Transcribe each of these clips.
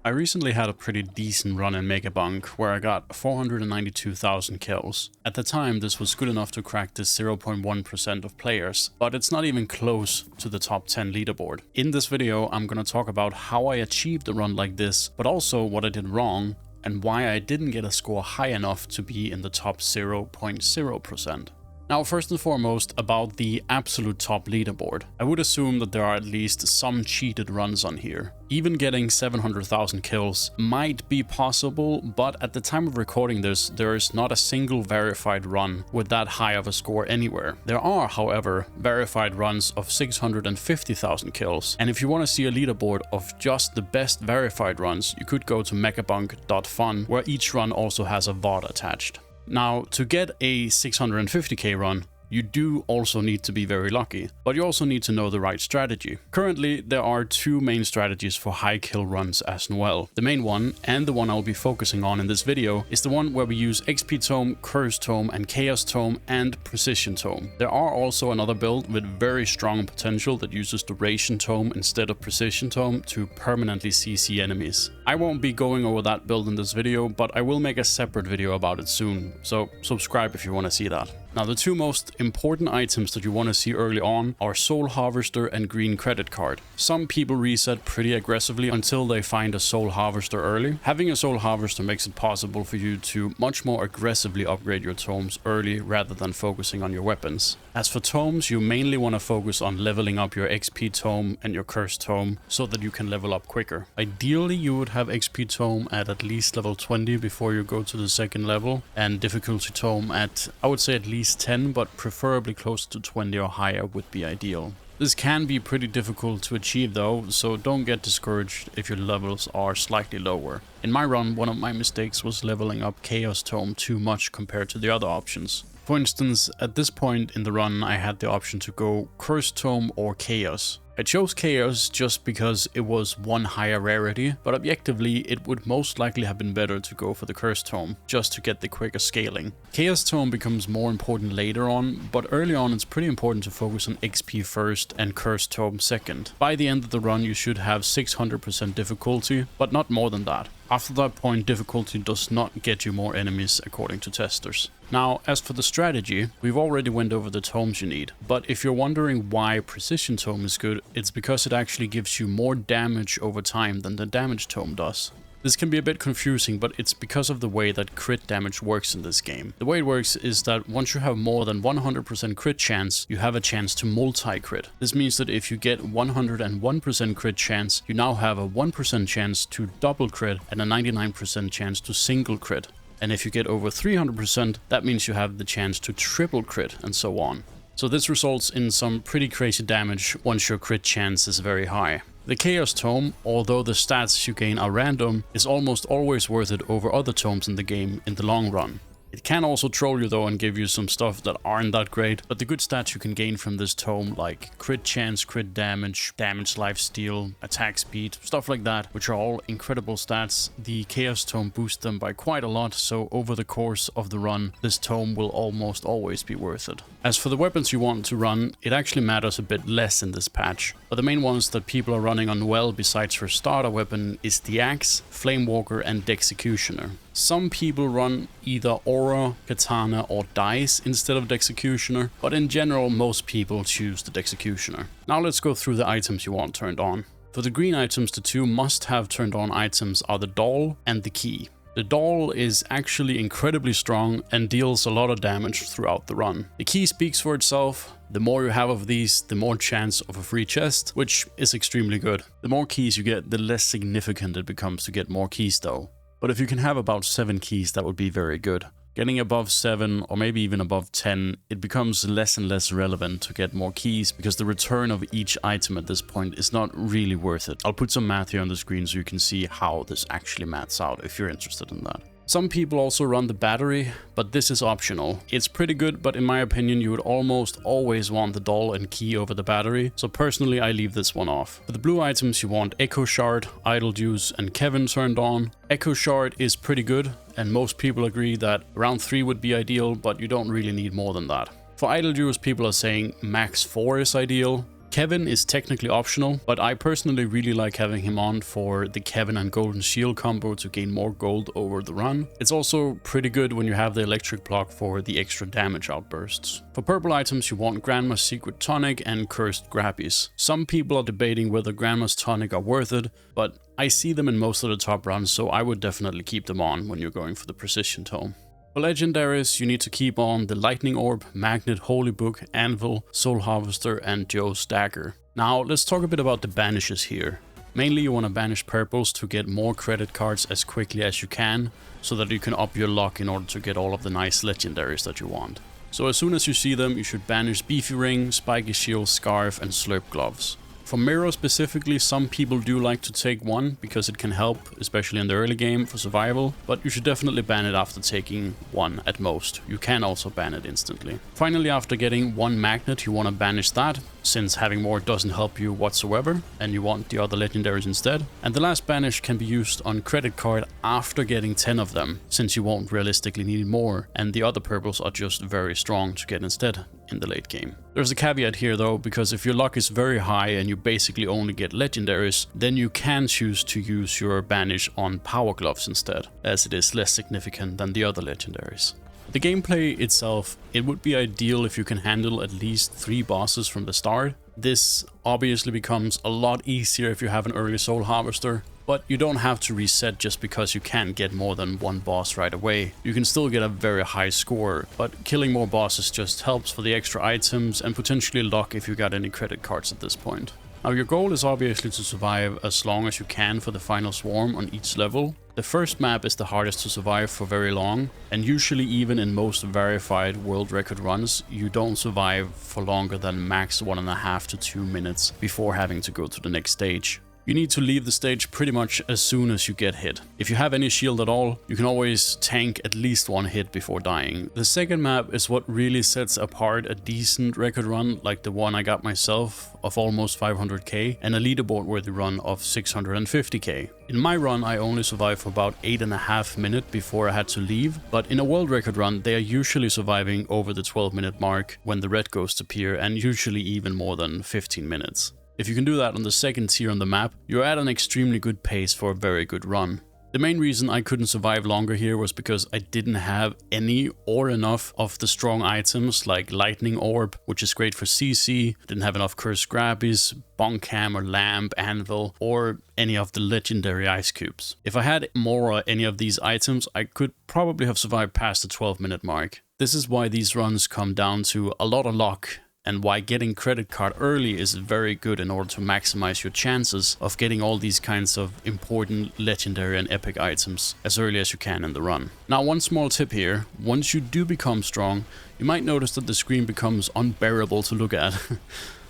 I recently had a pretty decent run in Megabonk where I got 492,000 kills. At the time this was good enough to crack the 0.1% of players, but it's not even close to the top 10 leaderboard. In this video I'm gonna talk about how I achieved a run like this, but also what I did wrong and why I didn't get a score high enough to be in the top 0.0%. Now, first and foremost, about the absolute top leaderboard. I would assume that there are at least some cheated runs on here. Even getting 700,000 kills might be possible, but at the time of recording this, there is not a single verified run with that high of a score anywhere. There are, however, verified runs of 650,000 kills, and if you want to see a leaderboard of just the best verified runs, you could go to megabonk.fun, where each run also has a VOD attached. Now, to get a 650k run, you do also need to be very lucky, but you also need to know the right strategy. Currently, there are two main strategies for high kill runs as well. The main one, and the one I'll be focusing on in this video, is the one where we use XP tome, curse tome, and chaos tome, and precision tome. There are also another build with very strong potential that uses duration tome instead of precision tome to permanently CC enemies. I won't be going over that build in this video, but I will make a separate video about it soon, so subscribe if you want to see that. Now, the two most important items that you want to see early on are Soul Harvester and Green Credit Card. Some people reset pretty aggressively until they find a Soul Harvester early. Having a Soul Harvester makes it possible for you to much more aggressively upgrade your tomes early rather than focusing on your weapons. As for tomes, you mainly want to focus on leveling up your XP tome and your curse tome so that you can level up quicker. Ideally, you would have XP tome at least level 20 before you go to the second level, and difficulty tome at, I would say, at least 10, but preferably close to 20 or higher would be ideal. This can be pretty difficult to achieve though, so don't get discouraged if your levels are slightly lower. In my run, one of my mistakes was leveling up Chaos Tome too much compared to the other options. For instance, at this point in the run I had the option to go Curse Tome or Chaos. I chose Chaos just because it was one higher rarity, but objectively it would most likely have been better to go for the Curse Tome, just to get the quicker scaling. Chaos Tome becomes more important later on, but early on it's pretty important to focus on XP first and Curse Tome second. By the end of the run you should have 600% difficulty, but not more than that. After that point, difficulty does not get you more enemies according to testers. Now, as for the strategy, we've already went over the tomes you need, but if you're wondering why precision tome is good, it's because it actually gives you more damage over time than the damage tome does. This can be a bit confusing, but it's because of the way that crit damage works in this game. The way it works is that once you have more than 100% crit chance, you have a chance to multi-crit. This means that if you get 101% crit chance, you now have a 1% chance to double crit and a 99% chance to single crit. And if you get over 300%, that means you have the chance to triple crit and so on. So this results in some pretty crazy damage once your crit chance is very high. The Chaos Tome, although the stats you gain are random, is almost always worth it over other tomes in the game in the long run. It can also troll you though and give you some stuff that aren't that great, but the good stats you can gain from this tome, like crit chance, crit damage, damage lifesteal, attack speed, stuff like that, which are all incredible stats, the Chaos Tome boosts them by quite a lot, so over the course of the run, this tome will almost always be worth it. As for the weapons you want to run, it actually matters a bit less in this patch, but the main ones that people are running on well besides her starter weapon is the Axe, Flamewalker and Dexecutioner. Some people run either Aura, Katana or Dice instead of Dexecutioner, but in general most people choose the Dexecutioner. Now let's go through the items you want turned on. For the green items, the two must-have turned on items are the Doll and the Key. The Doll is actually incredibly strong and deals a lot of damage throughout the run. The Key speaks for itself. The more you have of these, the more chance of a free chest, which is extremely good. The more keys you get, the less significant it becomes to get more keys though. But if you can have about 7 keys, that would be very good. Getting above 7 or maybe even above 10, it becomes less and less relevant to get more keys because the return of each item at this point is not really worth it. I'll put some math here on the screen so you can see how this actually maths out if you're interested in that. Some people also run the battery, but this is optional. It's pretty good, but in my opinion you would almost always want the Doll and Key over the battery, so personally I leave this one off. For the blue items you want Echo Shard, Idle Juice and Kevin turned on. Echo Shard is pretty good, and most people agree that around 3 would be ideal, but you don't really need more than that. For Idle Juice, people are saying max 4 is ideal. Kevin is technically optional, but I personally really like having him on for the Kevin and Golden Shield combo to gain more gold over the run. It's also pretty good when you have the electric block for the extra damage outbursts. For purple items you want Grandma's Secret Tonic and Cursed Grappies. Some people are debating whether Grandma's Tonic are worth it, but I see them in most of the top runs, so I would definitely keep them on when you're going for the Precision Tome. For legendaries, you need to keep on the Lightning Orb, Magnet, Holy Book, Anvil, Soul Harvester, and Joe's Dagger. Now, let's talk a bit about the banishes here. Mainly you want to banish purples to get more credit cards as quickly as you can, so that you can up your luck in order to get all of the nice legendaries that you want. So as soon as you see them, you should banish Beefy Ring, Spiky Shield, Scarf, and Slurp Gloves. For Mirror specifically, some people do like to take one because it can help, especially in the early game for survival, but you should definitely ban it after taking one at most. You can also ban it instantly. Finally, after getting one magnet, you want to banish that, since having more doesn't help you whatsoever, and you want the other legendaries instead. And the last banish can be used on credit card after getting 10 of them, since you won't realistically need more, and the other purples are just very strong to get instead in the late game. There's a caveat here though, because if your luck is very high and you basically only get legendaries, then you can choose to use your banish on Power Gloves instead, as it is less significant than the other legendaries. The gameplay itself, it would be ideal if you can handle at least 3 bosses from the start. This obviously becomes a lot easier if you have an early Soul Harvester, but you don't have to reset just because you can't get more than one boss right away. You can still get a very high score, but killing more bosses just helps for the extra items and potentially luck if you got any credit cards at this point. Now your goal is obviously to survive as long as you can for the final swarm on each level. The first map is the hardest to survive for very long, and usually even in most verified world record runs, you don't survive for longer than max 1.5 to 2 minutes before having to go to the next stage. You need to leave the stage pretty much as soon as you get hit. If you have any shield at all, you can always tank at least one hit before dying. The second map is what really sets apart a decent record run like the one I got myself of almost 500k and a leaderboard worthy run of 650k. In my run I only survived for about 8.5 minutes before I had to leave, but in a world record run they are usually surviving over the 12-minute mark when the red ghosts appear, and usually even more than 15 minutes. If you can do that on the second tier on the map, you're at an extremely good pace for a very good run. The main reason I couldn't survive longer here was because I didn't have any or enough of the strong items like Lightning Orb, which is great for CC, didn't have enough Cursed Grappies, Bonk Hammer, Lamp, Anvil, or any of the legendary ice cubes. If I had more or any of these items, I could probably have survived past the 12-minute mark. This is why these runs come down to a lot of luck, and why getting credit card early is very good in order to maximize your chances of getting all these kinds of important legendary and epic items as early as you can in the run. Now, one small tip here: once you do become strong, you might notice that the screen becomes unbearable to look at.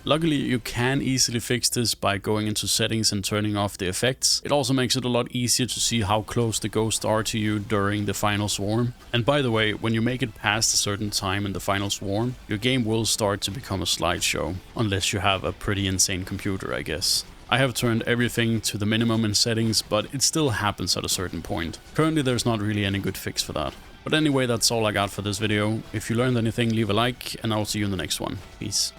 Luckily, you can easily fix this by going into settings and turning off the effects. It also makes it a lot easier to see how close the ghosts are to you during the final swarm. And by the way, when you make it past a certain time in the final swarm, your game will start to become a slideshow. Unless you have a pretty insane computer, I guess. I have turned everything to the minimum in settings, but it still happens at a certain point. Currently, there's not really any good fix for that. But anyway, that's all I got for this video. If you learned anything, leave a like, and I'll see you in the next one. Peace.